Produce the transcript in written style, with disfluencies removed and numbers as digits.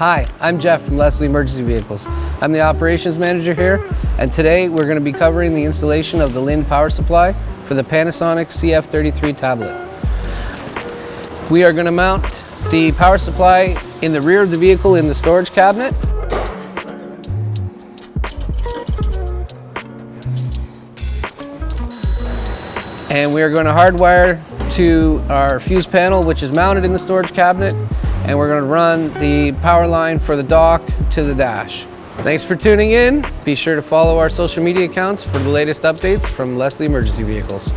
Hi, I'm Jeff from Leslie Emergency Vehicles. I'm the operations manager here, and today we're going to be covering the installation of the Lin power supply for the Panasonic CF-33 Tablet. We are going to mount the power supply in the rear of the vehicle in the storage cabinet. And we are going to hardwire to our fuse panel, which is mounted in the storage cabinet, and we're going to run the power line for the dock to the dash. Thanks for tuning in. Be sure to follow our social media accounts for the latest updates from Leslie Emergency Vehicles.